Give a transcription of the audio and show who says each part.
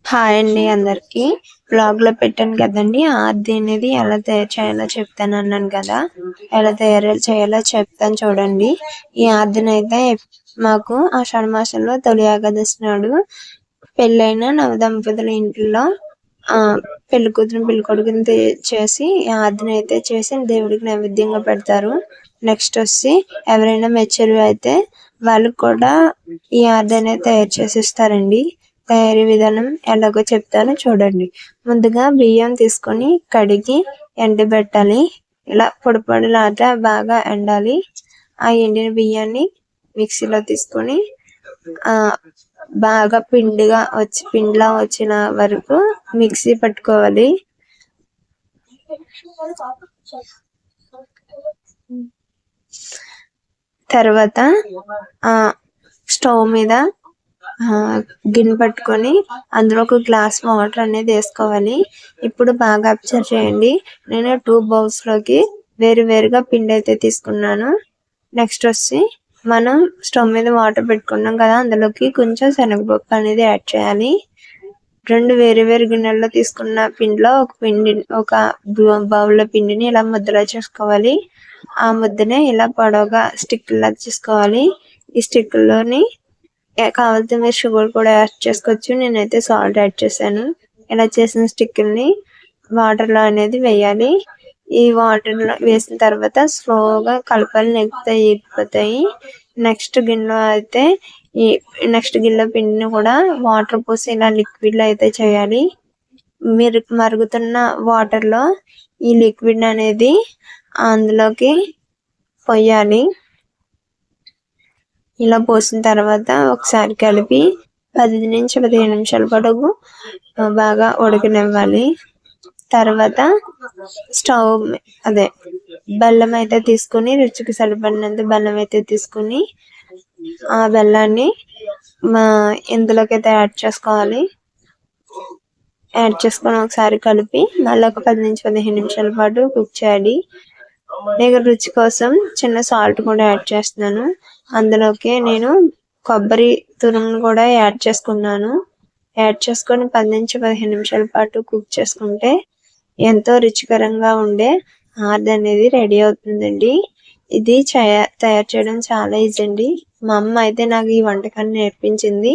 Speaker 1: Hi అండి అందరికి. Blog లో పెట్టాను కదండి ఆర్ది అనేది ఎలా తయారు చేయాలో చెప్తాను అన్నాను కదా. ఎలా తయారు చేయాలో చెప్తాను చూడండి. ఈ ఆర్దిని అయితే మాకు ఆషాఢ మాసంలో తొలి ఏకాదశి నాడు పెళ్ళైన నవదంపతుల ఇంట్లో పెళ్లి కూతురు పెళ్లి కొడుకుని చేసి ఈ ఆర్దిని అయితే చేసి దేవుడికి నైవేద్యంగా పెడతారు. నెక్స్ట్ వచ్చి ఎవరైనా మెచ్యూర్ అయితే వాళ్ళకి కూడా ఈ ఆర్ది అనేది తయారు చేసి ఇస్తారండి. తయారీ విధానం ఎలాగో చెప్తాను చూడండి. ముందుగా బియ్యం తీసుకొని కడిగి ఎండబెట్టాలి. ఇలా పొడి పొడిలాగా బాగా ఎండాలి. ఆ ఎండిన బియ్యాన్ని మిక్సీలో తీసుకొని ఆ బాగా పిండిలా వచ్చిన వరకు మిక్సీ పట్టుకోవాలి. తర్వాత ఆ స్టవ్ మీద గిన్నె పట్టుకొని అందులో ఒక గ్లాస్ వాటర్ అనేది వేసుకోవాలి. ఇప్పుడు బాగా అబ్జర్వ్ చేయండి. నేను 2 బౌల్స్ లోకి వేరుగా పిండి అయితే తీసుకున్నాను. నెక్స్ట్ వచ్చి మనం స్టవ్ మీద వాటర్ పెట్టుకున్నాం కదా, అందులోకి కొంచెం శనగపప్పు అనేది యాడ్ చేయాలి. 2 వేరు గిన్నెల్లో తీసుకున్న పిండిలో ఒక బౌల్ లో పిండిని ఇలా ముద్దలా చేసుకోవాలి. ఆ ముద్దనే ఇలా పొడవుగా స్టిక్ లా చేసుకోవాలి. ఈ స్టిక్ లోని కావాలంటే మీరు షుగర్ కూడా యాడ్ చేసుకోవచ్చు. నేనైతే సాల్ట్ యాడ్ చేశాను. ఇలా చేసిన స్టిక్కుల్ని వాటర్ లో అనేది వేయాలి. ఈ వాటర్ లో వేసిన తర్వాత స్లోగా కలపాలి, లేకపోతే ఇరిగిపోతాయి. నెక్స్ట్ గిన్నెలో పిండిని కూడా వాటర్ పోసి ఇలా లిక్విడ్ లో అయితే చేయాలి. మీరు మరుగుతున్న వాటర్ లో ఈ లిక్విడ్ అనేది అందులోకి పోయాలి. ఇలా పోసిన తర్వాత ఒకసారి కలిపి 10 నుంచి 15 నిమిషాల పాటు బాగా ఉడకనివ్వాలి. తర్వాత బెల్లం అయితే తీసుకుని, రుచికి సరిపడినంత బెల్లం అయితే తీసుకుని ఆ బెల్లాన్ని ఇందులోకి అయితే యాడ్ చేసుకోవాలి. యాడ్ చేసుకొని ఒకసారి కలిపి మళ్ళీ ఒక 10 నుంచి 15 నిమిషాల పాటు కుక్ చేయాలి. నేను రుచి కోసం చిన్న సాల్ట్ కూడా యాడ్ చేస్తున్నాను. అందులోకి నేను కొబ్బరి తురుమును కూడా యాడ్ చేసుకున్నాను. యాడ్ చేసుకొని 10 నుంచి 15 నిమిషాల పాటు కుక్ చేసుకుంటే ఎంతో రుచికరంగా ఉండే ఆర్ది అనేది రెడీ అవుతుందండి. ఇది తయారు చేయడం చాలా ఈజీ అండి. మా అమ్మ అయితే నాకు ఈ వంటకాన్ని నేర్పించింది.